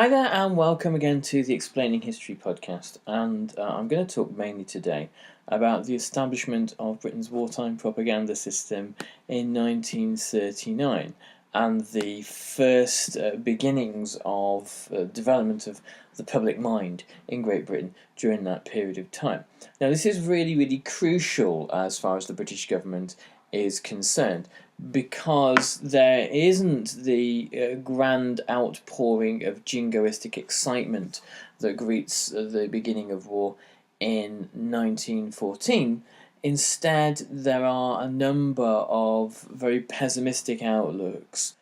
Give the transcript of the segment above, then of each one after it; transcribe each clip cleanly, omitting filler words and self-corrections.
Hi there, and welcome again to the Explaining History podcast. And I'm going to talk mainly today about the establishment of Britain's wartime propaganda system in 1939 and the first beginnings of development of the public mind in Great Britain during that period of time. Now, this is really crucial as far as the British government is concerned, because there isn't the grand outpouring of jingoistic excitement that greets the beginning of war in 1914. Instead, there are a number of very pessimistic outlooks.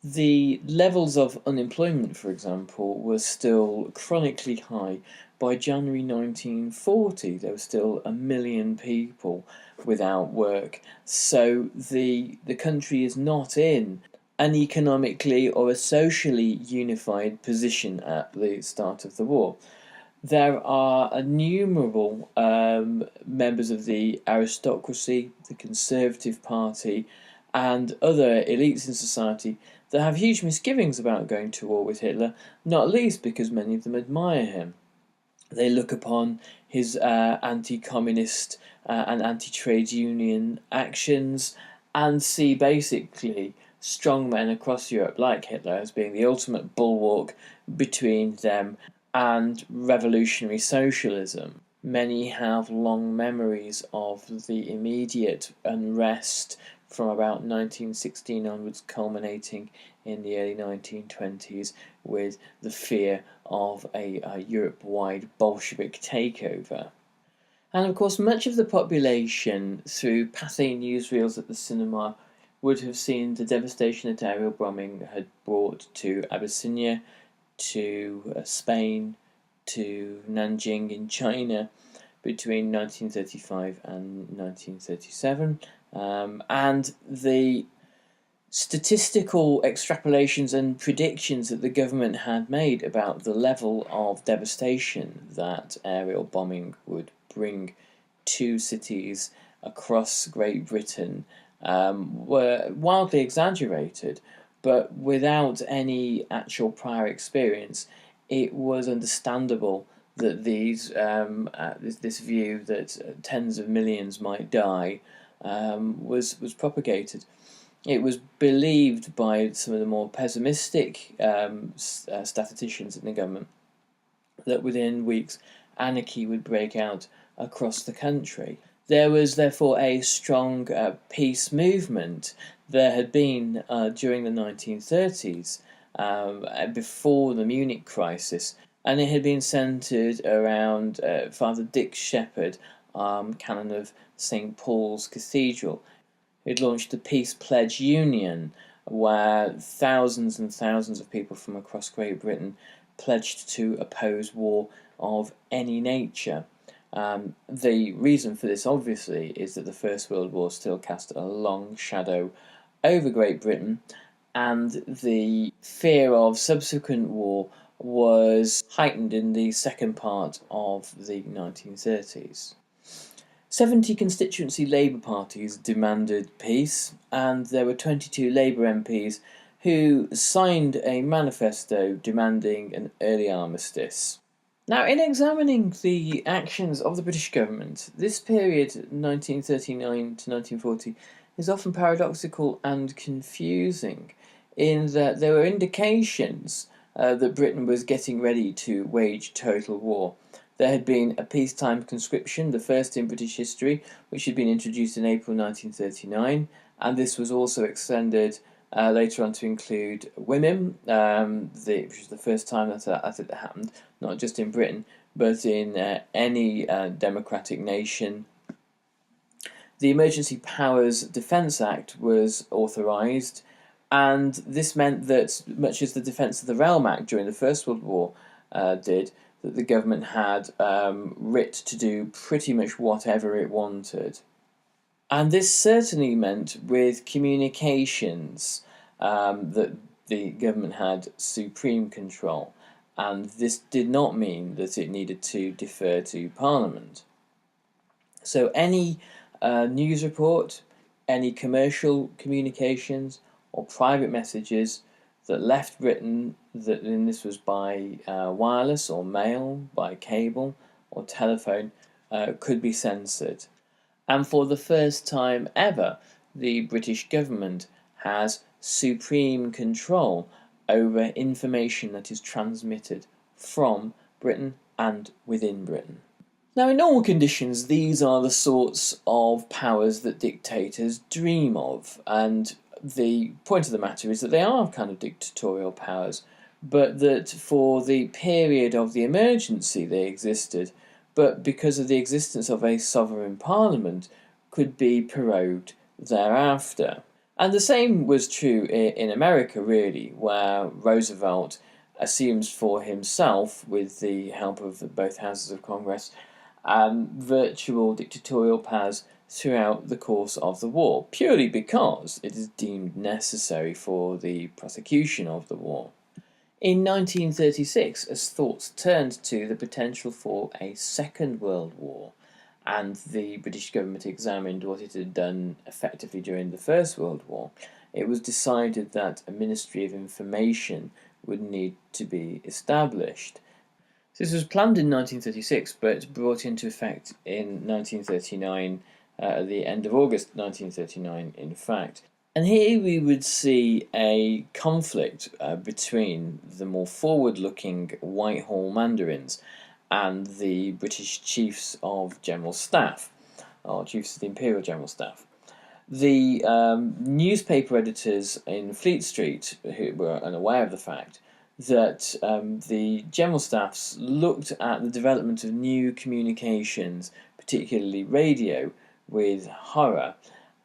The levels of unemployment, for example, were still chronically high. By January 1940, there were still 1 million people without work. So the country is not in an economically or a socially unified position at the start of the war. There are innumerable members of the aristocracy, the Conservative Party, and other elites in society that have huge misgivings about going to war with Hitler, not least because many of them admire him. They look upon his anti-communist and anti-trade union actions and see basically strongmen across Europe like Hitler as being the ultimate bulwark between them and revolutionary socialism. Many have long memories of the immediate unrest from about 1916 onwards, culminating in the early 1920s with the fear of a Europe-wide Bolshevik takeover. And of course, much of the population, through passé newsreels at the cinema, would have seen the devastation that aerial bombing had brought to Abyssinia, to Spain, to Nanjing in China between 1935 and 1937, and the statistical extrapolations and predictions that the government had made about the level of devastation that aerial bombing would bring to cities across Great Britain were wildly exaggerated, but without any actual prior experience, it was understandable that this view that tens of millions might die was propagated. It was believed by some of the more pessimistic statisticians in the government that within weeks anarchy would break out across the country. There was therefore a strong peace movement. There had been during the 1930s, before the Munich crisis, and it had been centred around Father Dick Shepherd, canon of St. Paul's Cathedral. It launched the Peace Pledge Union, where thousands and thousands of people from across Great Britain pledged to oppose war of any nature. The reason for this, obviously, is that the First World War still cast a long shadow over Great Britain, and the fear of subsequent war was heightened in the second part of the 1930s. 70 constituency Labour parties demanded peace, and there were 22 Labour MPs who signed a manifesto demanding an early armistice. Now, in examining the actions of the British government, this period, 1939 to 1940, is often paradoxical and confusing, in that there were indications that Britain was getting ready to wage total war. There had been a Peacetime Conscription, the first in British history, which had been introduced in April 1939, and this was also extended later on to include women, which was the first time that it happened, not just in Britain, but in any democratic nation. The Emergency Powers Defence Act was authorised, and this meant that, much as the Defence of the Realm Act during the First World War did, that the government had writ to do pretty much whatever it wanted. And this certainly meant with communications that the government had supreme control, and this did not mean that it needed to defer to Parliament. So any news report, any commercial communications or private messages that left Britain, and this was by wireless or mail, by cable or telephone, could be censored. And for the first time ever, the British government has supreme control over information that is transmitted from Britain and within Britain. Now, in normal conditions, these are the sorts of powers that dictators dream of, and the point of the matter is that they are kind of dictatorial powers, but that for the period of the emergency they existed, but because of the existence of a sovereign parliament, could be prorogued thereafter. And the same was true in America, really, where Roosevelt assumes for himself, with the help of both houses of Congress, virtual dictatorial powers throughout the course of the war, purely because it is deemed necessary for the prosecution of the war. In 1936, as thoughts turned to the potential for a Second World War, and the British government examined what it had done effectively during the First World War, it was decided that a Ministry of Information would need to be established. This was planned in 1936, but brought into effect in 1939, at the end of August 1939, in fact. And here we would see a conflict between the more forward-looking Whitehall Mandarins and the British Chiefs of General Staff, or Chiefs of the Imperial General Staff. The newspaper editors in Fleet Street, who were unaware of the fact that the General Staffs looked at the development of new communications, particularly radio, with horror,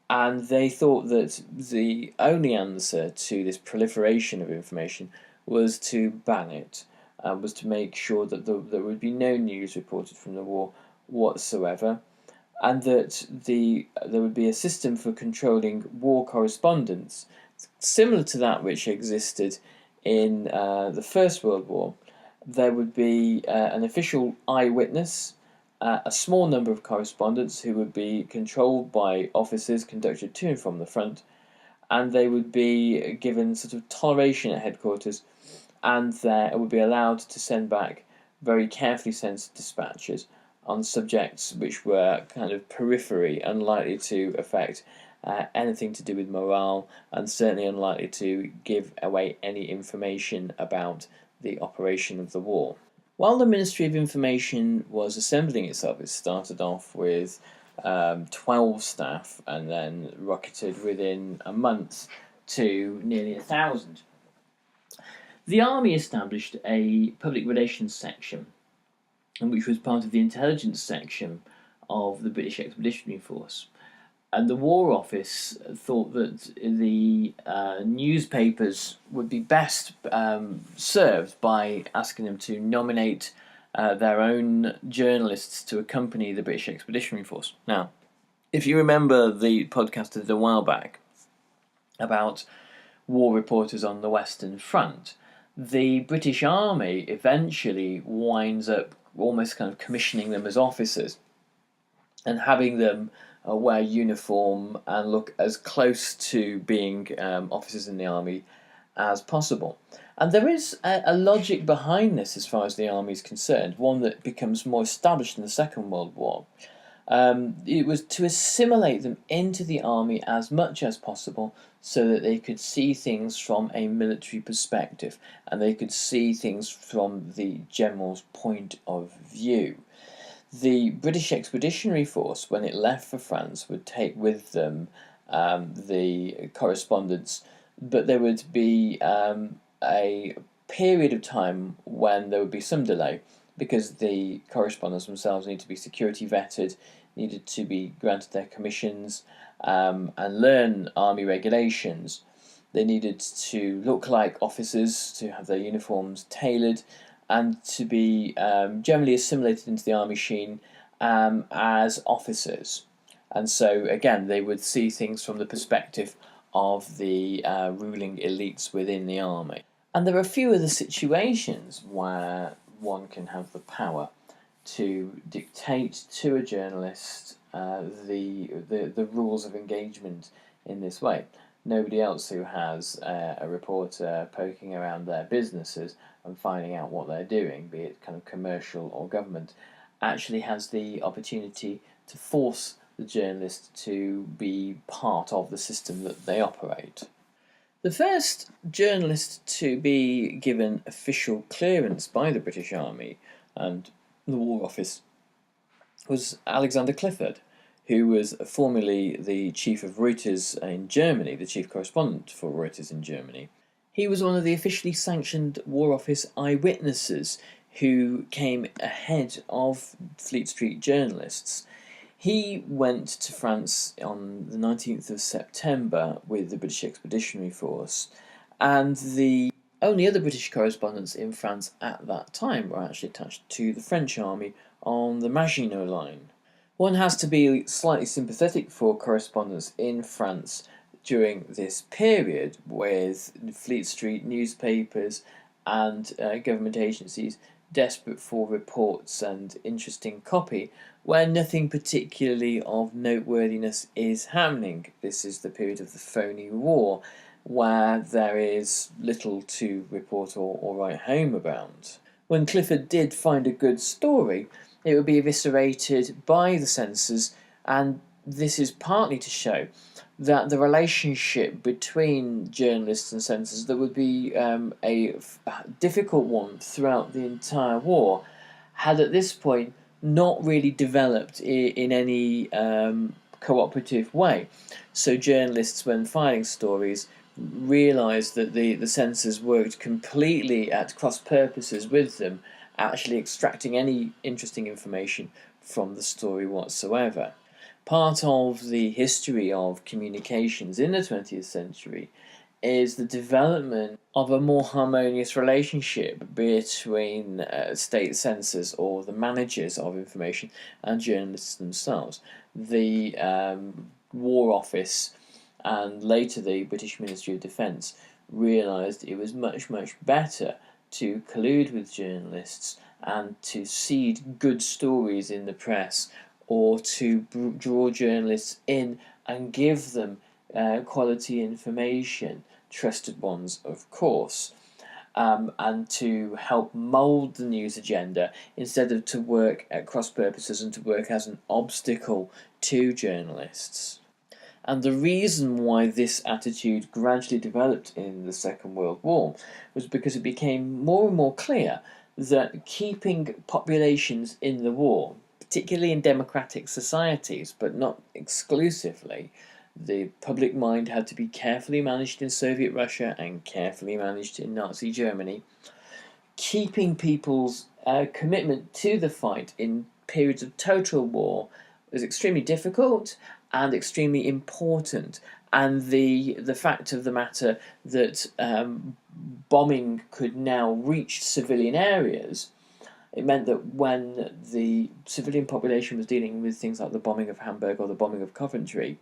and they thought that the only answer to this proliferation of information was to ban it, was to make sure that there would be no news reported from the war whatsoever, and that there would be a system for controlling war correspondence, similar to that which existed in the First World War. There would be an official eyewitness, a small number of correspondents who would be controlled by officers conducted to and from the front, and they would be given sort of toleration at headquarters, and they would be allowed to send back very carefully censored dispatches on subjects which were kind of periphery, unlikely to affect anything to do with morale, and certainly unlikely to give away any information about the operation of the war. While the Ministry of Information was assembling itself, it started off with 12 staff and then rocketed within a month to nearly 1,000. The army established a public relations section, which was part of the intelligence section of the British Expeditionary Force. And the War Office thought that the newspapers would be best served by asking them to nominate their own journalists to accompany the British Expeditionary Force. Now, if you remember the podcast I did a while back about war reporters on the Western Front, the British Army eventually winds up almost kind of commissioning them as officers and having them wear uniform and look as close to being officers in the army as possible. And there is a logic behind this as far as the army is concerned, one that becomes more established in the Second World War. It was to assimilate them into the army as much as possible so that they could see things from a military perspective and they could see things from the general's point of view. The British Expeditionary Force, when it left for France, would take with them the correspondence, but there would be a period of time when there would be some delay because the correspondents themselves need to be security vetted, needed to be granted their commissions and learn army regulations. They needed to look like officers, to have their uniforms tailored, and to be generally assimilated into the army sheen as officers. And so, again, they would see things from the perspective of the ruling elites within the army. And there are a few other situations where one can have the power to dictate to a journalist the rules of engagement in this way. nobody else who has a reporter poking around their businesses and finding out what they're doing, be it kind of commercial or government, actually has the opportunity to force the journalist to be part of the system that they operate. The first journalist to be given official clearance by the British Army and the War Office was Alexander Clifford, who was formerly the chief of Reuters in Germany, the chief correspondent for Reuters in Germany. He was one of the officially sanctioned War Office eyewitnesses who came ahead of Fleet Street journalists. He went to France on the 19th of September with the British Expeditionary Force, and the only other British correspondents in France at that time were actually attached to the French army on the Maginot Line. One has to be slightly sympathetic for correspondents in France during this period, with Fleet Street newspapers and government agencies desperate for reports and interesting copy, where nothing particularly of noteworthiness is happening. This is the period of the phony war, where there is little to report or write home about. When Clifford did find a good story, it would be eviscerated by the censors, and this is partly to show that the relationship between journalists and censors that would be a difficult one throughout the entire war had at this point not really developed in any cooperative way. So journalists, when filing stories, realised that the censors worked completely at cross purposes with them, actually extracting any interesting information from the story whatsoever. Part of the history of communications in the 20th century is the development of a more harmonious relationship between state censors, or the managers of information, and journalists themselves. The War Office and later the British Ministry of Defence realised it was much better to collude with journalists and to seed good stories in the press, or to draw journalists in and give them quality information, trusted ones of course, and to help mould the news agenda instead of to work at cross purposes and to work as an obstacle to journalists. And the reason why this attitude gradually developed in the Second World War was because it became more and more clear that keeping populations in the war, particularly in democratic societies, but not exclusively, the public mind had to be carefully managed in Soviet Russia and carefully managed in Nazi Germany. Keeping people's commitment to the fight in periods of total war was extremely difficult and extremely important. And the fact of the matter that bombing could now reach civilian areas, it meant that when the civilian population was dealing with things like the bombing of Hamburg or the bombing of Coventry,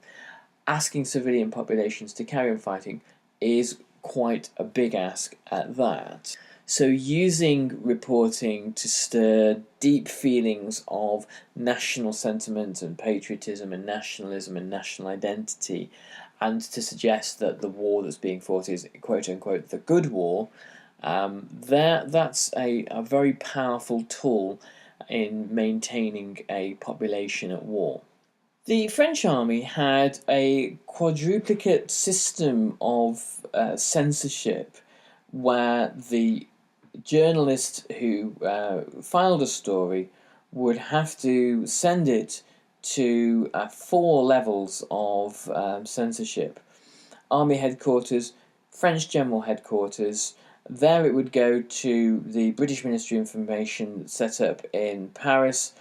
asking civilian populations to carry on fighting is quite a big ask at that. So using reporting to stir deep feelings of national sentiment and patriotism and nationalism and national identity, and to suggest that the war that's being fought is quote-unquote the good war, that's a very powerful tool in maintaining a population at war. The French army had a quadruplicate system of censorship, where the journalist who filed a story would have to send it to 4 levels of censorship. Army headquarters, French General Headquarters. There it would go to the British Ministry of Information set up in Paris,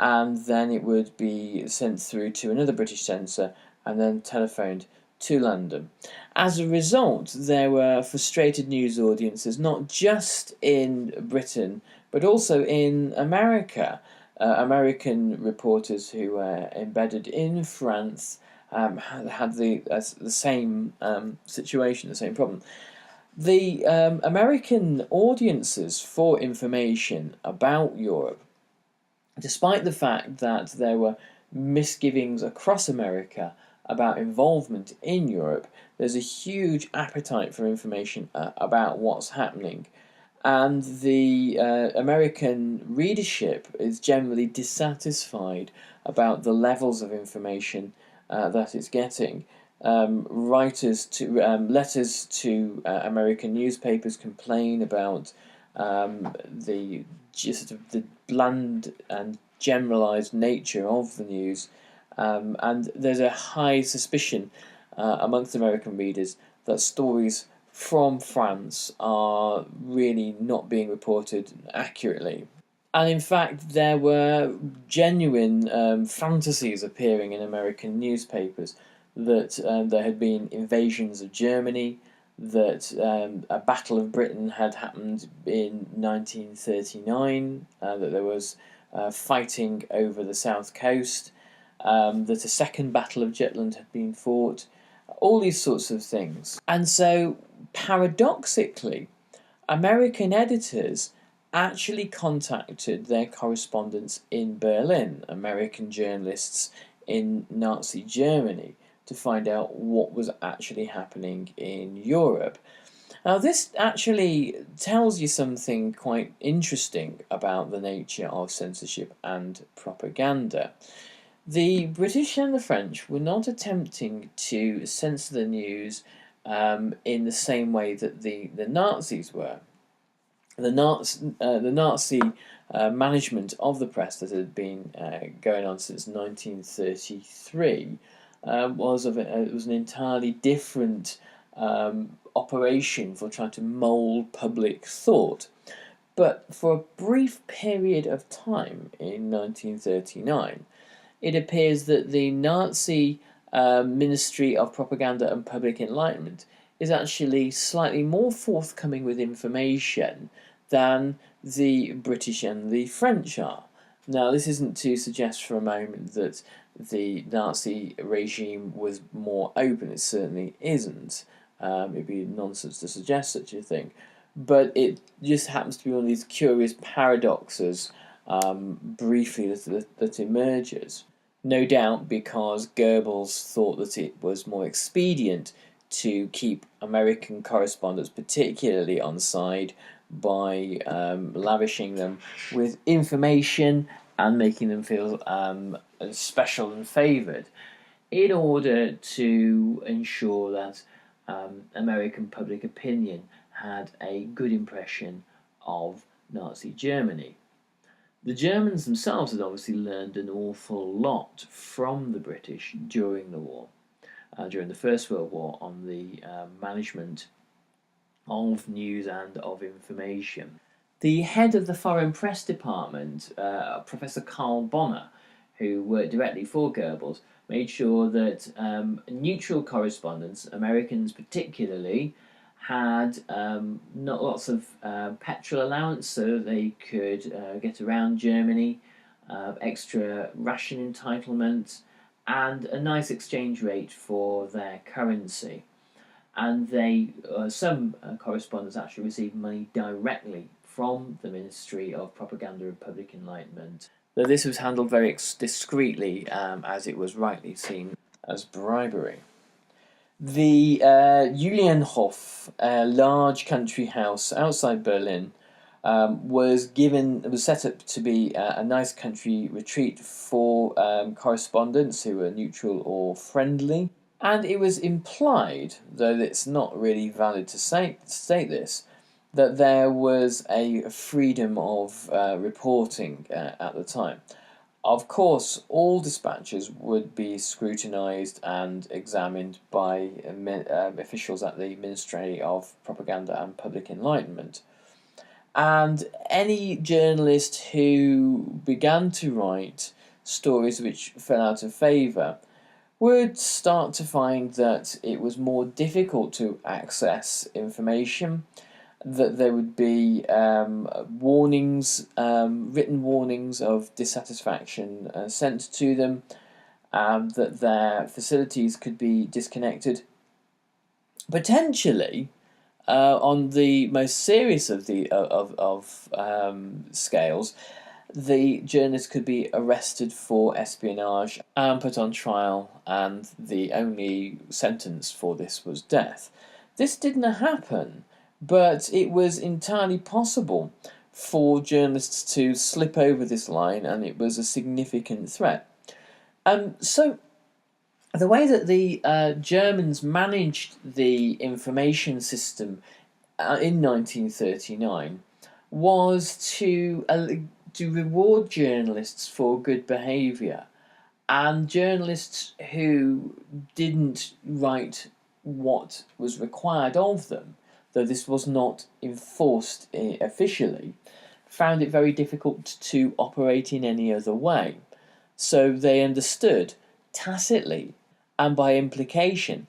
and then it would be sent through to another British censor and then telephoned to London. As a result, there were frustrated news audiences not just in Britain but also in America. American reporters who were embedded in France had the same situation, the same problem. The American audiences for information about Europe, despite the fact that there were misgivings across America about involvement in Europe, there's a huge appetite for information about what's happening. And the American readership is generally dissatisfied about the levels of information that it's getting. Letters to American newspapers complain about the the bland and generalized nature of the news, and there's a high suspicion amongst American readers that stories from France are really not being reported accurately. And in fact, there were genuine fantasies appearing in American newspapers that there had been invasions of Germany, that a Battle of Britain had happened in 1939, that there was fighting over the south coast, that a second Battle of Jutland had been fought, all these sorts of things. And so, paradoxically, American editors actually contacted their correspondents in Berlin, American journalists in Nazi Germany, to find out what was actually happening in Europe. Now, this actually tells you something quite interesting about the nature of censorship and propaganda. The British and the French were not attempting to censor the news in the same way that the Nazis were. The Nazi management of the press that had been going on since 1933 was an entirely different operation for trying to mould public thought. But for a brief period of time in 1939, it appears that the Nazi Ministry of Propaganda and Public Enlightenment is actually slightly more forthcoming with information than the British and the French are. Now, this isn't to suggest for a moment that the Nazi regime was more open. It certainly isn't. It'd be nonsense to suggest such a thing. But it just happens to be one of these curious paradoxes briefly that emerges. No doubt because Goebbels thought that it was more expedient to keep American correspondents particularly on side by lavishing them with information and making them feel special and favoured, in order to ensure that American public opinion had a good impression of Nazi Germany. The Germans themselves had obviously learned an awful lot from the British during the war, during the First World War, on the management of news and of information. The head of the Foreign Press Department, Professor Karl Bonner, who worked directly for Goebbels, made sure that neutral correspondents, Americans particularly, had not lots of petrol allowance so that they could get around Germany, extra ration entitlements, and a nice exchange rate for their currency. And some correspondents actually received money directly from the Ministry of Propaganda and Public Enlightenment. Though this was handled very discreetly, as it was rightly seen as bribery. The Julienhof, a large country house outside Berlin, was set up to be a nice country retreat for correspondents who were neutral or friendly. And it was implied, though it's not really valid to state this, that there was a freedom of reporting at the time. Of course, all dispatches would be scrutinised and examined by officials at the Ministry of Propaganda and Public Enlightenment. And any journalist who began to write stories which fell out of favour would start to find that it was more difficult to access information, that there would be warnings, written warnings of dissatisfaction sent to them, that their facilities could be disconnected. Potentially, on the most serious of scales, the journalists could be arrested for espionage and put on trial, and the only sentence for this was death. This didn't happen, but it was entirely possible for journalists to slip over this line, and it was a significant threat. So the way that the Germans managed the information system in 1939 was to reward journalists for good behaviour, and journalists who didn't write what was required of them, though this was not enforced officially, found it very difficult to operate in any other way. So they understood tacitly and by implication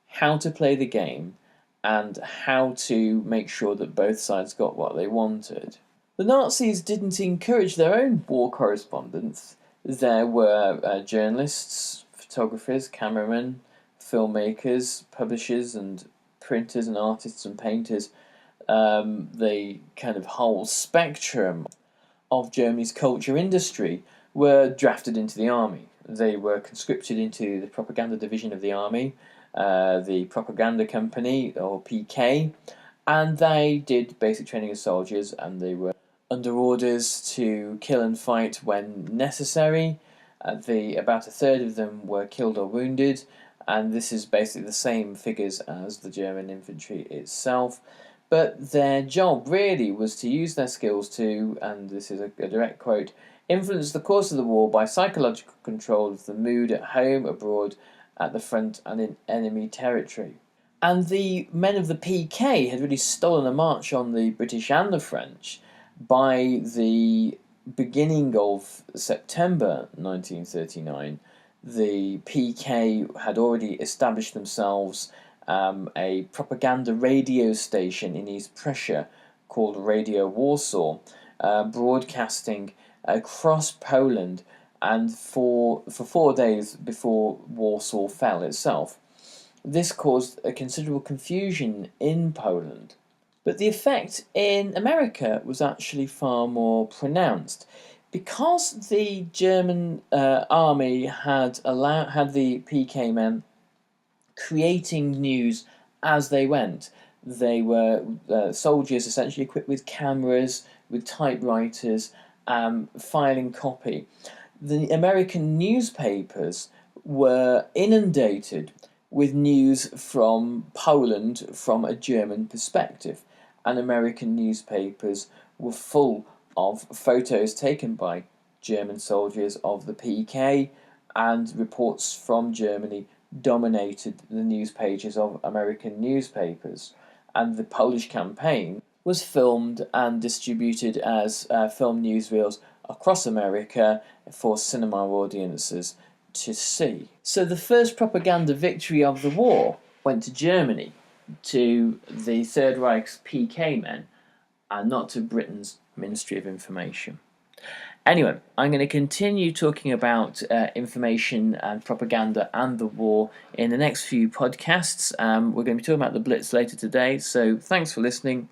how to play the game and how to make sure that both sides got what they wanted. The Nazis didn't encourage their own war correspondence. There were journalists, photographers, cameramen, filmmakers, publishers and printers and artists and painters, the kind of whole spectrum of Germany's culture industry were drafted into the army. They were conscripted into the propaganda division of the army, the propaganda company, or PK, and they did basic training as soldiers, and they were under orders to kill and fight when necessary. About a third of them were killed or wounded, and this is basically the same figures as the German infantry itself. But their job really was to use their skills to, and this is a direct quote, influence the course of the war by psychological control of the mood at home, abroad, at the front, and in enemy territory. And the men of the PK had really stolen a march on the British and the French. By the beginning of September 1939, the PK had already established themselves a propaganda radio station in East Prussia called Radio Warsaw, broadcasting across Poland, and for 4 days before Warsaw fell itself. This caused a considerable confusion in Poland. But the effect in America was actually far more pronounced. Because the German army had the PK men creating news as they went. They were soldiers essentially equipped with cameras, with typewriters, filing copy. The American newspapers were inundated with news from Poland from a German perspective, and American newspapers were full of photos taken by German soldiers of the PK, and reports from Germany dominated the news pages of American newspapers. And the Polish campaign was filmed and distributed as film newsreels across America for cinema audiences to see. So the first propaganda victory of the war went to Germany, to the Third Reich's PK men, and not to Britain's Ministry of Information. Anyway, I'm going to continue talking about information and propaganda and the war in the next few podcasts. We're going to be talking about the Blitz later today, so thanks for listening.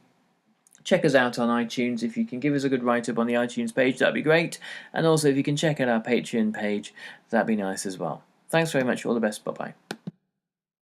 Check us out on iTunes. If you can give us a good write-up on the iTunes page, that'd be great. And also, if you can check out our Patreon page, that'd be nice as well. Thanks very much. All the best. Bye-bye.